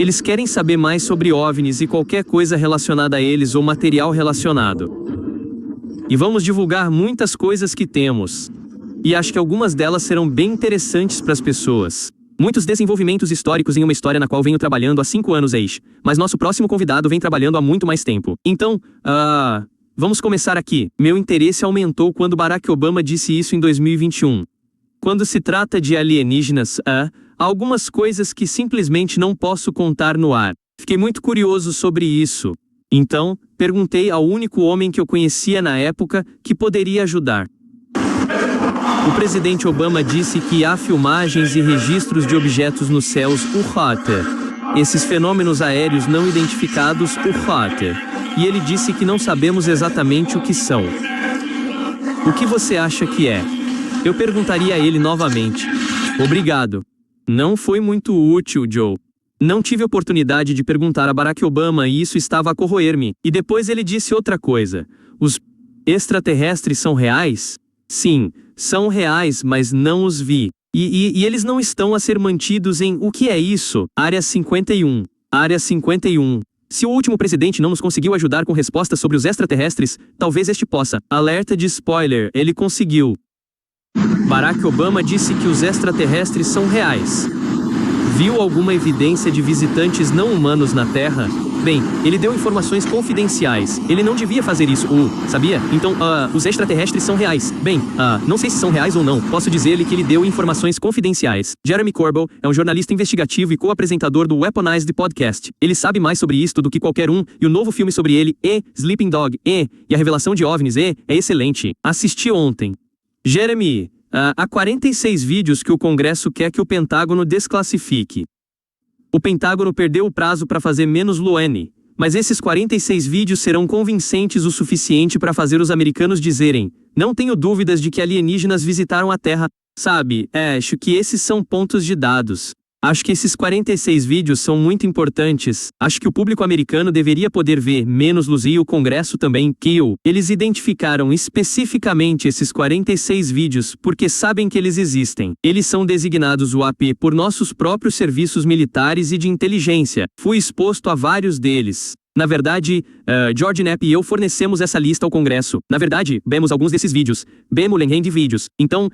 Eles querem saber mais sobre OVNIs e qualquer coisa relacionada a eles ou material relacionado. E vamos divulgar muitas coisas que temos. E acho que algumas delas serão bem interessantes para as pessoas. Muitos desenvolvimentos históricos em uma história na qual venho trabalhando há 5 anos ex. Mas nosso próximo convidado vem trabalhando há muito mais tempo. Então, vamos começar aqui. Meu interesse aumentou quando Barack Obama disse isso em 2021. Quando se trata de alienígenas, há algumas coisas que simplesmente não posso contar no ar. Fiquei muito curioso sobre isso. Então, perguntei ao único homem que eu conhecia na época que poderia ajudar. O presidente Obama disse que há filmagens e registros de objetos nos céus UFOT. Esses fenômenos aéreos não identificados UFOT. E ele disse que não sabemos exatamente o que são. O que você acha que é? Eu perguntaria a ele novamente. Obrigado. Não foi muito útil, Joe. Não tive oportunidade de perguntar a Barack Obama e isso estava a corroer-me. E depois ele disse outra coisa. Os extraterrestres são reais? Sim, são reais, mas não os vi. E eles não estão a ser mantidos em o que é isso? Área 51. Área 51. Se o último presidente não nos conseguiu ajudar com respostas sobre os extraterrestres, talvez este possa. Alerta de spoiler, ele conseguiu. Barack Obama disse que os extraterrestres são reais. Viu alguma evidência de visitantes não humanos na Terra? Bem, ele deu informações confidenciais. Ele não devia fazer isso, sabia? Então, os extraterrestres são reais. Bem, não sei se são reais ou não. Posso dizer-lhe que ele deu informações confidenciais. Jeremy Corbell é um jornalista investigativo e co-apresentador do Weaponized Podcast. Ele sabe mais sobre isto do que qualquer um, e o novo filme sobre ele, Sleeping Dog, e a revelação de OVNIs, é excelente. Assisti ontem. Jeremy, há 46 vídeos que o Congresso quer que o Pentágono desclassifique. O Pentágono perdeu o prazo para fazer menos Luane, mas esses 46 vídeos serão convincentes o suficiente para fazer os americanos dizerem: não tenho dúvidas de que alienígenas visitaram a Terra. Sabe, acho que esses são pontos de dados. Acho que esses 46 vídeos são muito importantes. Acho que o público americano deveria poder ver menos luz e o Congresso também. Eles identificaram especificamente esses 46 vídeos porque sabem que eles existem. Eles são designados UAP por nossos próprios serviços militares e de inteligência. Fui exposto a vários deles. Na verdade, George Knapp e eu fornecemos essa lista ao Congresso. Na verdade, vemos alguns desses vídeos. Vemos de vídeos. Então,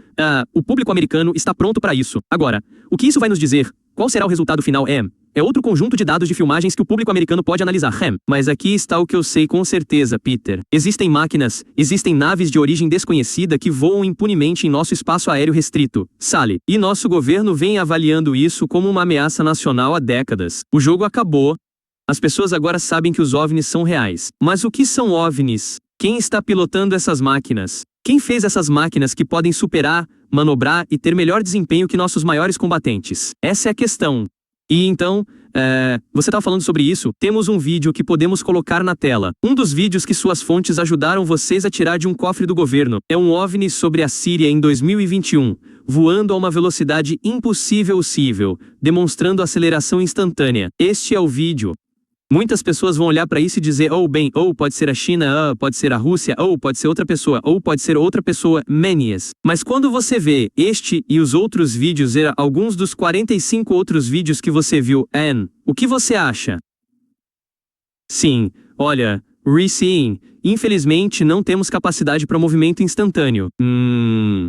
o público americano está pronto para isso. Agora, o que isso vai nos dizer? Qual será o resultado final? É outro conjunto de dados de filmagens que o público americano pode analisar. Mas aqui está o que eu sei com certeza, Peter. Existem máquinas, existem naves de origem desconhecida que voam impunemente em nosso espaço aéreo restrito, Sally. E nosso governo vem avaliando isso como uma ameaça nacional há décadas. O jogo acabou. As pessoas agora sabem que os OVNIs são reais. Mas o que são OVNIs? Quem está pilotando essas máquinas? Quem fez essas máquinas que podem superar, manobrar e ter melhor desempenho que nossos maiores combatentes? Essa é a questão. E então, você está falando sobre isso? Temos um vídeo que podemos colocar na tela. Um dos vídeos que suas fontes ajudaram vocês a tirar de um cofre do governo. É um OVNI sobre a Síria em 2021. Voando a uma velocidade impossível, demonstrando aceleração instantânea. Este é o vídeo. Muitas pessoas vão olhar para isso e dizer, pode ser a China, pode ser a Rússia, pode ser outra pessoa, pode ser outra pessoa, manias. Mas quando você vê este e os outros vídeos, alguns dos 45 outros vídeos que você viu, o que você acha? Sim, olha, infelizmente não temos capacidade para movimento instantâneo.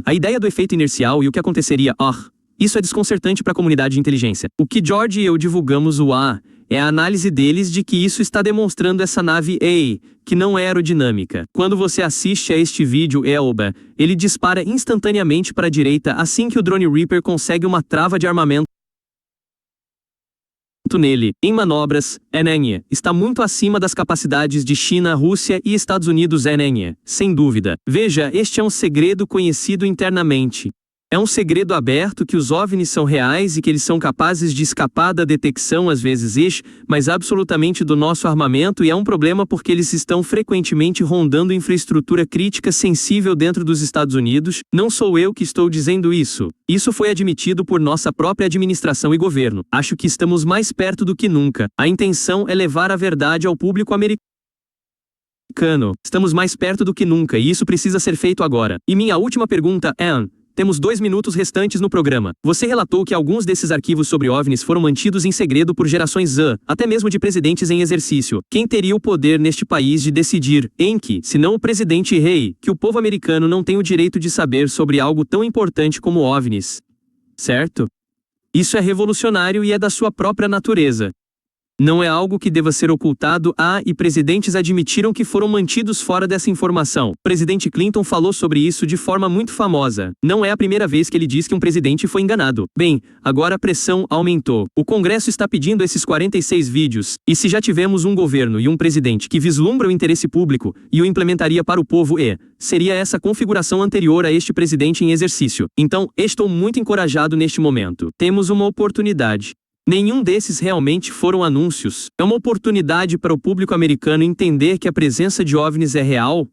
A ideia do efeito inercial e o que aconteceria, isso é desconcertante para a comunidade de inteligência. O que George e eu divulgamos é a análise deles de que isso está demonstrando essa nave que não é aerodinâmica. Quando você assiste a este vídeo, ele dispara instantaneamente para a direita assim que o drone Reaper consegue uma trava de armamento nele. Em manobras, está muito acima das capacidades de China, Rússia e Estados Unidos, sem dúvida. Veja, este é um segredo conhecido internamente. É um segredo aberto que os OVNIs são reais e que eles são capazes de escapar da detecção às vezes, mas absolutamente do nosso armamento, e é um problema porque eles estão frequentemente rondando infraestrutura crítica sensível dentro dos Estados Unidos. Não sou eu que estou dizendo isso. Isso foi admitido por nossa própria administração e governo. Acho que estamos mais perto do que nunca. A intenção é levar a verdade ao público americano. Estamos mais perto do que nunca e isso precisa ser feito agora. E minha última pergunta, temos 2 minutos restantes no programa. Você relatou que alguns desses arquivos sobre OVNIs foram mantidos em segredo por gerações até mesmo de presidentes em exercício. Quem teria o poder neste país de decidir, em que, se não o presidente e rei, que o povo americano não tem o direito de saber sobre algo tão importante como OVNIs? Certo? Isso é revolucionário e é da sua própria natureza. Não é algo que deva ser ocultado, e presidentes admitiram que foram mantidos fora dessa informação. O presidente Clinton falou sobre isso de forma muito famosa. Não é a primeira vez que ele diz que um presidente foi enganado. Bem, agora a pressão aumentou. O Congresso está pedindo esses 46 vídeos, e se já tivemos um governo e um presidente que vislumbra o interesse público e o implementaria para o povo seria essa configuração anterior a este presidente em exercício. Então, estou muito encorajado neste momento. Temos uma oportunidade. Nenhum desses realmente foram anúncios. É uma oportunidade para o público americano entender que a presença de OVNIs é real,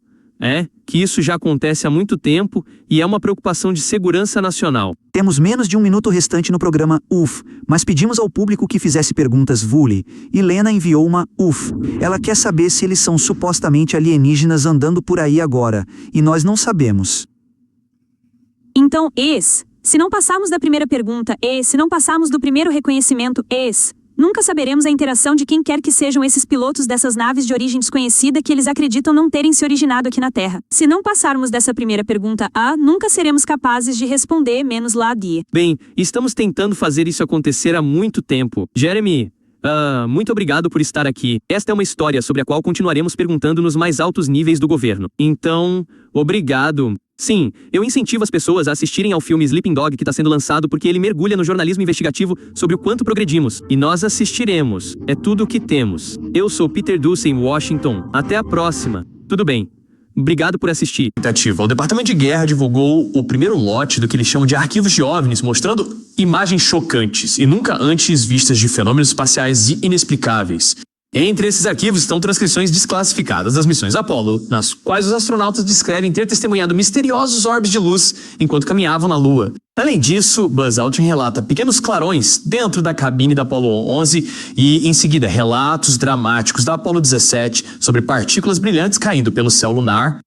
que isso já acontece há muito tempo e é uma preocupação de segurança nacional. Temos menos de 1 minuto restante no programa UF, mas pedimos ao público que fizesse perguntas Vuli, e Lena enviou uma UF. Ela quer saber se eles são supostamente alienígenas andando por aí agora, e nós não sabemos. Então, se não passarmos da primeira pergunta, se não passarmos do primeiro reconhecimento, nunca saberemos a interação de quem quer que sejam esses pilotos dessas naves de origem desconhecida que eles acreditam não terem se originado aqui na Terra. Se não passarmos dessa primeira pergunta nunca seremos capazes de responder menos lá de. Bem, estamos tentando fazer isso acontecer há muito tempo. Jeremy, muito obrigado por estar aqui. Esta é uma história sobre a qual continuaremos perguntando nos mais altos níveis do governo. Então, obrigado. Sim, eu incentivo as pessoas a assistirem ao filme Sleeping Dog que está sendo lançado porque ele mergulha no jornalismo investigativo sobre o quanto progredimos. E nós assistiremos. É tudo o que temos. Eu sou Peter Doocy em Washington. Até a próxima. Tudo bem. Obrigado por assistir. O Departamento de Guerra divulgou o primeiro lote do que eles chamam de arquivos de OVNIs, mostrando imagens chocantes e nunca antes vistas de fenômenos espaciais inexplicáveis. Entre esses arquivos estão transcrições desclassificadas das missões Apollo, nas quais os astronautas descrevem ter testemunhado misteriosos orbes de luz enquanto caminhavam na Lua. Além disso, Buzz Aldrin relata pequenos clarões dentro da cabine da Apollo 11 e, em seguida, relatos dramáticos da Apollo 17 sobre partículas brilhantes caindo pelo céu lunar.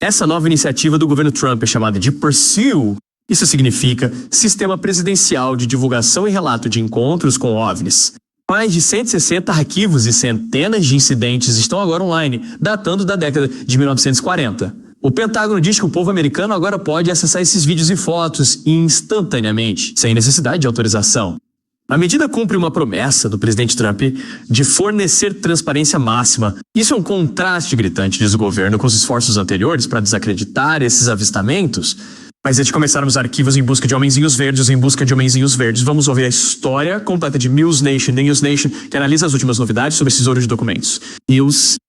Essa nova iniciativa do governo Trump é chamada de PURSUE. Isso significa Sistema Presidencial de Divulgação e Relato de Encontros com OVNIs. Mais de 160 arquivos e centenas de incidentes estão agora online, datando da década de 1940. O Pentágono diz que o povo americano agora pode acessar esses vídeos e fotos instantaneamente, sem necessidade de autorização. A medida cumpre uma promessa do presidente Trump de fornecer transparência máxima. Isso é um contraste gritante, diz o governo, com os esforços anteriores para desacreditar esses avistamentos. Mas antes de começarmos arquivos em busca de homenzinhos verdes, vamos ouvir a história completa de News Nation, The News Nation, que analisa as últimas novidades sobre esse tesouro de documentos.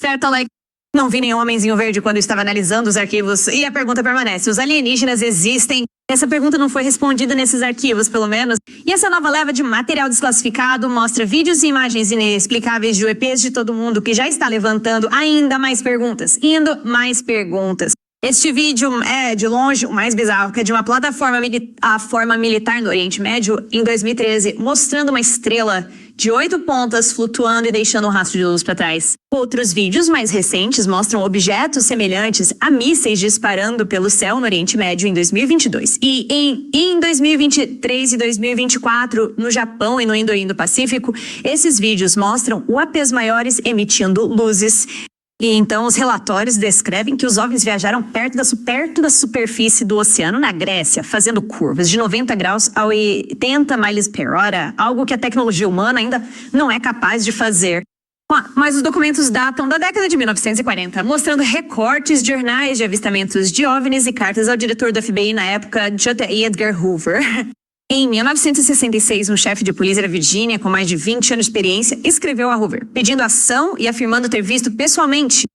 Certo, Alex. Não vi nenhum homenzinho verde quando estava analisando os arquivos e a pergunta permanece. Os alienígenas existem? Essa pergunta não foi respondida nesses arquivos, pelo menos. E essa nova leva de material desclassificado mostra vídeos e imagens inexplicáveis de UEPs de todo mundo que já está levantando ainda mais perguntas. Este vídeo é, de longe, o mais bizarro, que é de uma plataforma militar no Oriente Médio, em 2013, mostrando uma estrela de 8 pontas flutuando e deixando um rastro de luz para trás. Outros vídeos mais recentes mostram objetos semelhantes a mísseis disparando pelo céu no Oriente Médio em 2022. E em 2023 e 2024, no Japão e no Indo-Pacífico, esses vídeos mostram UAPs maiores emitindo luzes. E então os relatórios descrevem que os OVNIs viajaram perto da superfície do oceano na Grécia, fazendo curvas de 90 graus a 80 miles per hora, algo que a tecnologia humana ainda não é capaz de fazer. Mas os documentos datam da década de 1940, mostrando recortes de jornais de avistamentos de OVNIs e cartas ao diretor do FBI na época, J. Edgar Hoover. Em 1966, um chefe de polícia da Virgínia, com mais de 20 anos de experiência, escreveu a Hoover, pedindo ação e afirmando ter visto pessoalmente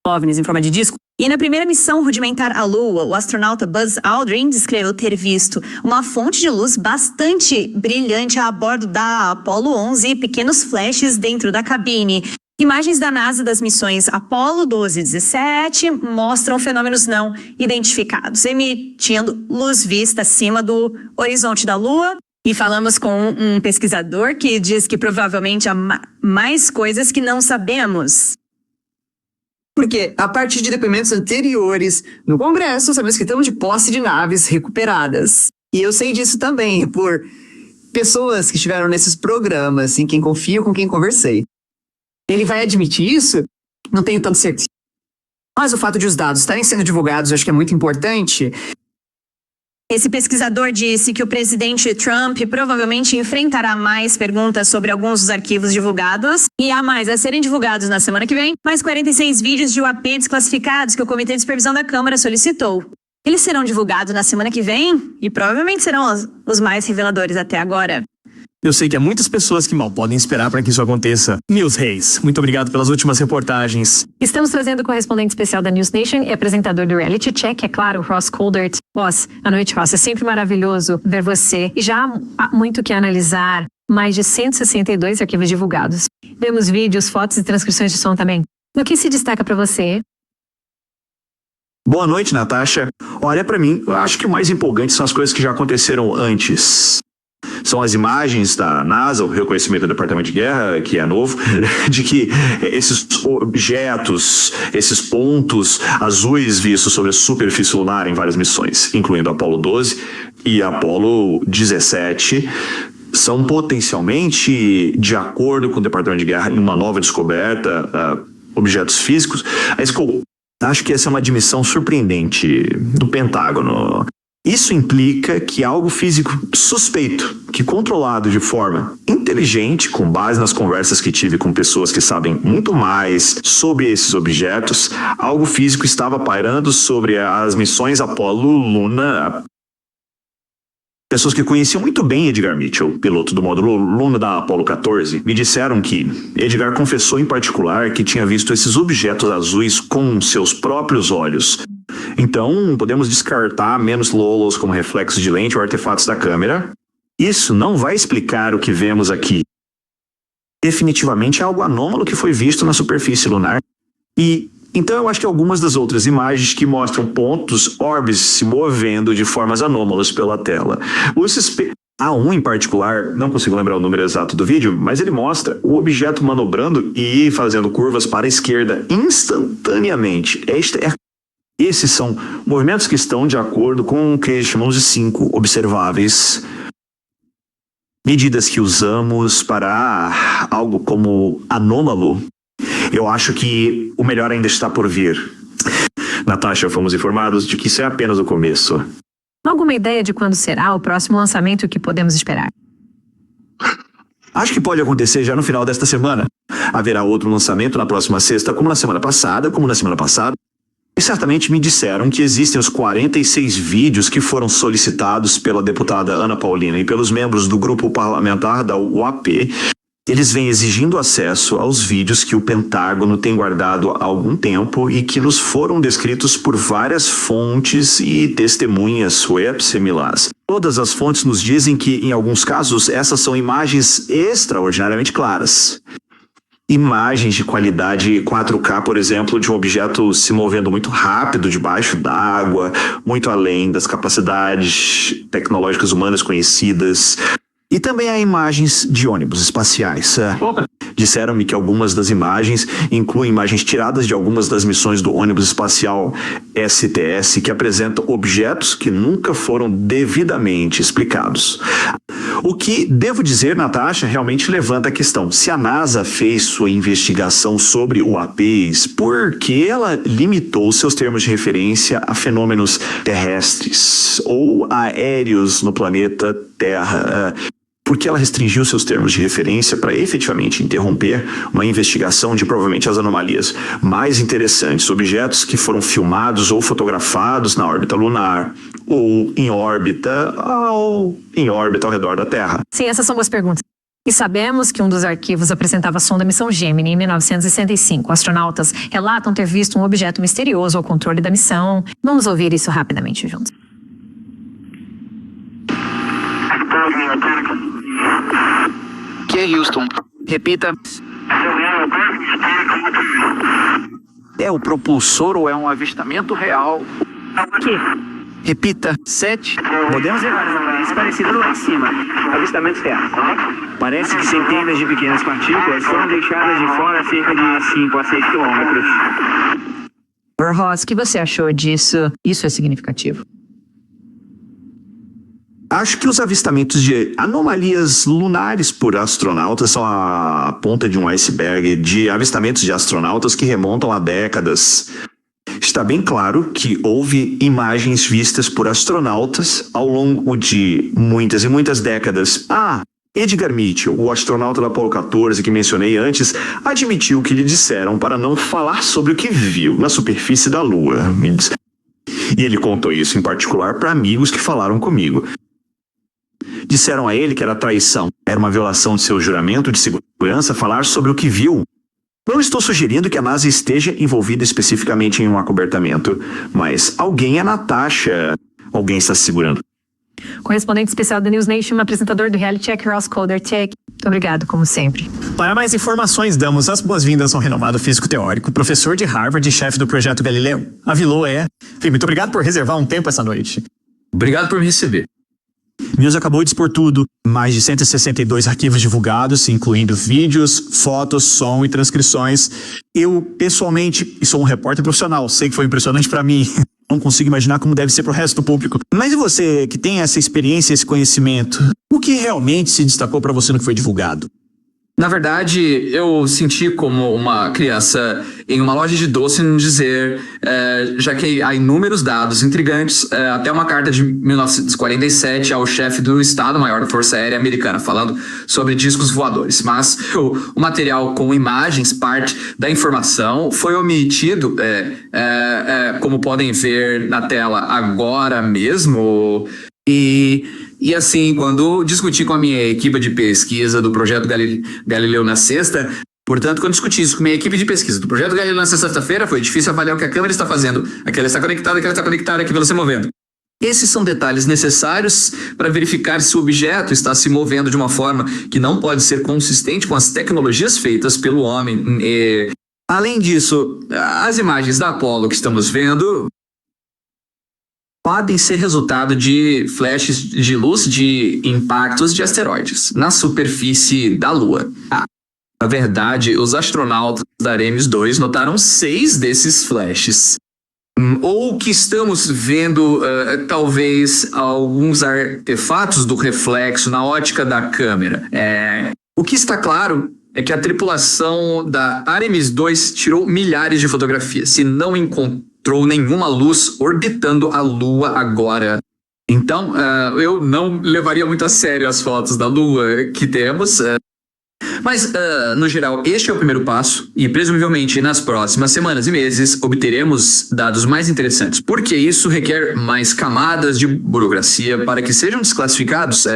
OVNIs em forma de disco. E na primeira missão rudimentar à Lua, o astronauta Buzz Aldrin descreveu ter visto uma fonte de luz bastante brilhante a bordo da Apollo 11 e pequenos flashes dentro da cabine. Imagens da NASA das missões Apollo 12 e 17 mostram fenômenos não identificados, emitindo luz vista acima do horizonte da Lua. E falamos com um pesquisador que diz que provavelmente há mais coisas que não sabemos. Porque, a partir de depoimentos anteriores no Congresso, sabemos que estamos de posse de naves recuperadas. E eu sei disso também, por pessoas que estiveram nesses programas, em quem confio, com quem conversei. Ele vai admitir isso? Não tenho tanta certeza. Mas o fato de os dados estarem sendo divulgados, eu acho que é muito importante. Esse pesquisador disse que o presidente Trump provavelmente enfrentará mais perguntas sobre alguns dos arquivos divulgados e há mais a serem divulgados na semana que vem, mais 46 vídeos de UAP desclassificados que o Comitê de Supervisão da Câmara solicitou. Eles serão divulgados na semana que vem e provavelmente serão os mais reveladores até agora. Eu sei que há muitas pessoas que mal podem esperar para que isso aconteça. Nils Reis, muito obrigado pelas últimas reportagens. Estamos trazendo o correspondente especial da News Nation e apresentador do Reality Check, é claro, Ross Coulthard. Ross, à noite, Ross. É sempre maravilhoso ver você. E já há muito que analisar. Mais de 162 arquivos divulgados. Vemos vídeos, fotos e transcrições de som também. O que se destaca para você? Boa noite, Natasha. Olha, para mim, eu acho que o mais empolgante são as coisas que já aconteceram antes. São as imagens da NASA, o reconhecimento do Departamento de Guerra, que é novo, de que esses objetos, esses pontos azuis vistos sobre a superfície lunar em várias missões, incluindo Apollo 12 e Apollo 17, são potencialmente, de acordo com o Departamento de Guerra, em uma nova descoberta, objetos físicos. Acho que essa é uma admissão surpreendente do Pentágono. Isso implica que algo físico suspeito, que controlado de forma inteligente, com base nas conversas que tive com pessoas que sabem muito mais sobre esses objetos, algo físico estava pairando sobre as missões Apollo-Luna. Pessoas que conheciam muito bem Edgar Mitchell, piloto do módulo Luna da Apollo 14, me disseram que Edgar confessou em particular que tinha visto esses objetos azuis com seus próprios olhos. Então, podemos descartar menos lolos como reflexos de lente ou artefatos da câmera. Isso não vai explicar o que vemos aqui. Definitivamente é algo anômalo que foi visto na superfície lunar. E então eu acho que algumas das outras imagens que mostram pontos, orbes se movendo de formas anômalas pela tela. Há um em particular, não consigo lembrar o número exato do vídeo, mas ele mostra o objeto manobrando e fazendo curvas para a esquerda instantaneamente. Esses são movimentos que estão de acordo com o que chamamos de 5 observáveis. Medidas que usamos para algo como anômalo. Eu acho que o melhor ainda está por vir. Natasha, fomos informados de que isso é apenas o começo. Alguma ideia de quando será o próximo lançamento e o que podemos esperar? Acho que pode acontecer já no final desta semana. Haverá outro lançamento na próxima sexta, como na semana passada. E certamente me disseram que existem os 46 vídeos que foram solicitados pela deputada Ana Paulina e pelos membros do grupo parlamentar da UAP. Eles vêm exigindo acesso aos vídeos que o Pentágono tem guardado há algum tempo e que nos foram descritos por várias fontes e testemunhas web similares. Todas as fontes nos dizem que, em alguns casos, essas são imagens extraordinariamente claras. Imagens de qualidade 4K, por exemplo, de um objeto se movendo muito rápido debaixo d'água, muito além das capacidades tecnológicas humanas conhecidas. E também há imagens de ônibus espaciais. Disseram-me que algumas das imagens incluem imagens tiradas de algumas das missões do ônibus espacial STS que apresentam objetos que nunca foram devidamente explicados. O que, devo dizer, Natasha, realmente levanta a questão. Se a NASA fez sua investigação sobre UAPs, por que ela limitou seus termos de referência a fenômenos terrestres ou aéreos no planeta Terra? Por que ela restringiu seus termos de referência para efetivamente interromper uma investigação de provavelmente as anomalias mais interessantes, objetos que foram filmados ou fotografados na órbita lunar ou em órbita ao redor da Terra? Sim, essas são boas perguntas. E sabemos que um dos arquivos apresentava a sonda missão Gemini em 1965. Astronautas relatam ter visto um objeto misterioso ao controle da missão. Vamos ouvir isso rapidamente juntos. Que é Houston? Repita. É o propulsor ou é um avistamento real? Que? Repita. 7. Podemos ver várias anomalias parecidas lá em cima. Avistamentos reais. Parece que centenas de pequenas partículas foram deixadas de fora a cerca de 5 a 6 quilômetros. Trevor Ross, o que você achou disso? Isso é significativo? Acho que os avistamentos de anomalias lunares por astronautas são a ponta de um iceberg de avistamentos de astronautas que remontam a décadas. Está bem claro que houve imagens vistas por astronautas ao longo de muitas e muitas décadas. Edgar Mitchell, o astronauta da Apollo 14 que mencionei antes, admitiu que lhe disseram para não falar sobre o que viu na superfície da Lua. E ele contou isso em particular para amigos que falaram comigo. Disseram a ele que era traição, era uma violação de seu juramento de segurança falar sobre o que viu. Não estou sugerindo que a NASA esteja envolvida especificamente em um acobertamento, mas alguém é Natasha. Alguém está se segurando. Correspondente especial da News Nation, apresentador do Reality Check, Ross Coulthart. Muito obrigado, como sempre. Para mais informações, damos as boas-vindas ao renomado físico teórico, professor de Harvard e chefe do Projeto Galileu. Enfim, muito obrigado por reservar um tempo essa noite. Obrigado por me receber. News acabou de expor tudo. Mais de 162 arquivos divulgados, incluindo vídeos, fotos, som e transcrições. Eu, pessoalmente, sou um repórter profissional. Sei que foi impressionante para mim. Não consigo imaginar como deve ser pro resto do público. Mas e você, que tem essa experiência, esse conhecimento? O que realmente se destacou para você no que foi divulgado? Na verdade, eu senti como uma criança em uma loja de doce no dizer, já que há inúmeros dados intrigantes, até uma carta de 1947 ao chefe do Estado-Maior da Força Aérea Americana, falando sobre discos voadores. Mas o material com imagens, parte da informação, foi omitido, como podem ver na tela agora mesmo. E assim, quando discuti com a minha equipe de pesquisa do Projeto Galileu na sexta, portanto, quando discuti isso com a minha equipe de pesquisa do Projeto Galileu na sexta-feira, foi difícil avaliar o que a câmera está fazendo. Aquela está conectada, aquela está conectada, aquela está se movendo. Esses são detalhes necessários para verificar se o objeto está se movendo de uma forma que não pode ser consistente com as tecnologias feitas pelo homem. Além disso, as imagens da Apollo que estamos vendo podem ser resultado de flashes de luz de impactos de asteroides na superfície da Lua. Na verdade, os astronautas da Artemis 2 notaram 6 desses flashes. Ou que estamos vendo, talvez, alguns artefatos do reflexo na ótica da câmera. O que está claro é que a tripulação da Artemis 2 tirou milhares de fotografias e não encontrou nenhuma luz orbitando a Lua agora. Então, eu não levaria muito a sério as fotos da Lua que temos. Mas, no geral, este é o primeiro passo e, presumivelmente, nas próximas semanas e meses, obteremos dados mais interessantes, porque isso requer mais camadas de burocracia para que sejam desclassificados.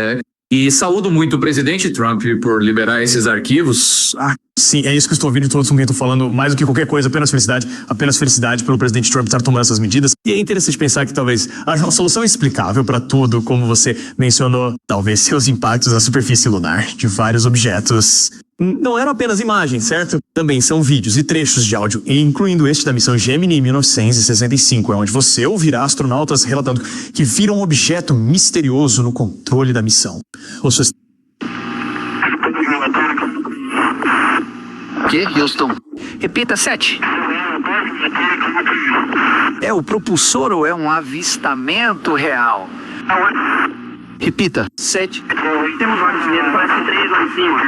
E saúdo muito o presidente Trump por liberar esses arquivos. Sim, é isso que eu estou ouvindo de todos com quem estou falando, mais do que qualquer coisa, apenas felicidade pelo presidente Trump estar tomando essas medidas. E é interessante pensar que talvez haja uma solução explicável para tudo, como você mencionou, talvez seus impactos na superfície lunar de vários objetos. Não eram apenas imagens, certo? Também são vídeos e trechos de áudio, incluindo este da missão Gemini 1965, onde você ouvirá astronautas relatando que viram um objeto misterioso no controle da missão. Que, Houston? Repita, 7. É o propulsor ou é um avistamento real? Repita, 7. Temos vários medos, parece 3 lá em cima.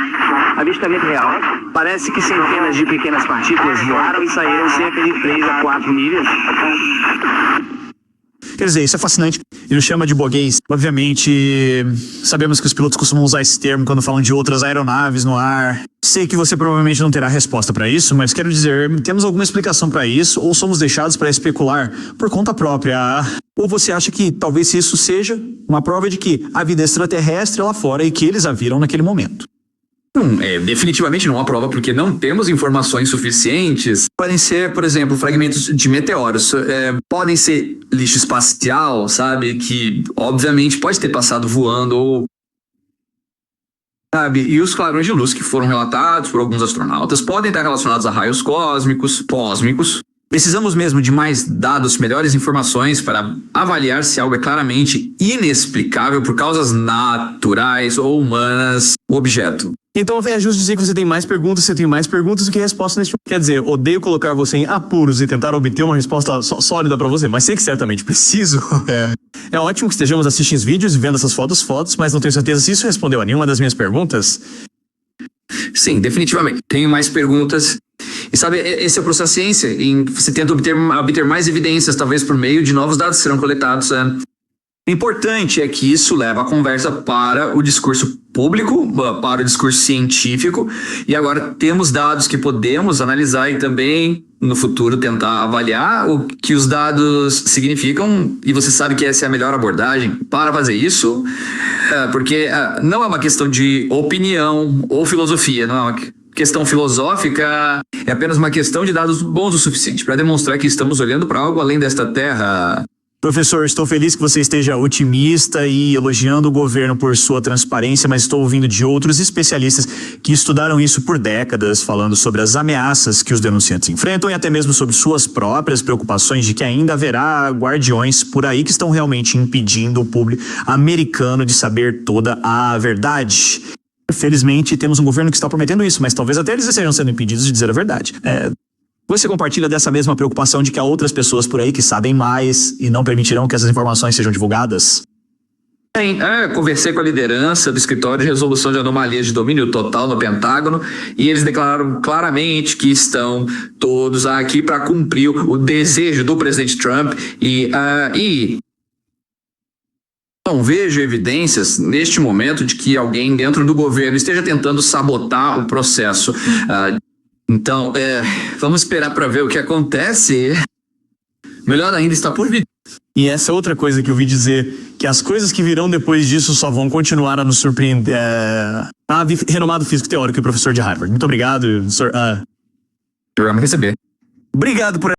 Avistamento real. Parece que centenas de pequenas partículas voaram e saíram cerca de 3 a 4 milhas. Quer dizer, isso é fascinante. Ele chama de boguês. Obviamente, sabemos que os pilotos costumam usar esse termo quando falam de outras aeronaves no ar. Sei que você provavelmente não terá resposta para isso, mas quero dizer, temos alguma explicação para isso ou somos deixados para especular por conta própria? Ou você acha que talvez isso seja uma prova de que há vida extraterrestre lá fora e que eles a viram naquele momento? Definitivamente não há prova, porque não temos informações suficientes. Podem ser, por exemplo, fragmentos de meteoros. Podem ser lixo espacial, sabe? Que, obviamente, pode ter passado voando ou... E os clarões de luz que foram relatados por alguns astronautas podem estar relacionados a raios cósmicos. Precisamos mesmo de mais dados, melhores informações para avaliar se algo é claramente inexplicável por causas naturais ou humanas. o objeto. Então é justo dizer que você tem mais perguntas do que respostas neste. Quer dizer, odeio colocar você em apuros e tentar obter uma resposta sólida pra você, mas sei que certamente preciso. É ótimo que estejamos assistindo os vídeos e vendo essas fotos, mas não tenho certeza se isso respondeu a nenhuma das minhas perguntas. Sim, definitivamente. Tenho mais perguntas. E sabe, esse é o processo da ciência. Você tenta obter mais evidências, talvez por meio de novos dados que serão coletados. O importante é que isso leva a conversa para o discurso público, para o discurso científico, e agora temos dados que podemos analisar e também, no futuro, tentar avaliar o que os dados significam, e você sabe que essa é a melhor abordagem para fazer isso, porque não é uma questão de opinião ou filosofia, não é uma questão filosófica, é apenas uma questão de dados bons o suficiente para demonstrar que estamos olhando para algo além desta Terra. Professor, estou feliz que você esteja otimista e elogiando o governo por sua transparência, mas estou ouvindo de outros especialistas que estudaram isso por décadas, falando sobre as ameaças que os denunciantes enfrentam e até mesmo sobre suas próprias preocupações de que ainda haverá guardiões por aí que estão realmente impedindo o público americano de saber toda a verdade. Felizmente, temos um governo que está prometendo isso, mas talvez até eles estejam sendo impedidos de dizer a verdade. Você compartilha dessa mesma preocupação de que há outras pessoas por aí que sabem mais e não permitirão que essas informações sejam divulgadas? Sim, conversei com a liderança do escritório de resolução de anomalias de domínio total no Pentágono e eles declararam claramente que estão todos aqui para cumprir o desejo do presidente Trump não vejo evidências neste momento de que alguém dentro do governo esteja tentando sabotar o processo. Então, vamos esperar para ver o que acontece. Melhor ainda está por vir. E essa é outra coisa que eu ouvi dizer, que as coisas que virão depois disso só vão continuar a nos surpreender. Renomado físico teórico e professor de Harvard. Muito obrigado, professor. Eu vou receber. Obrigado por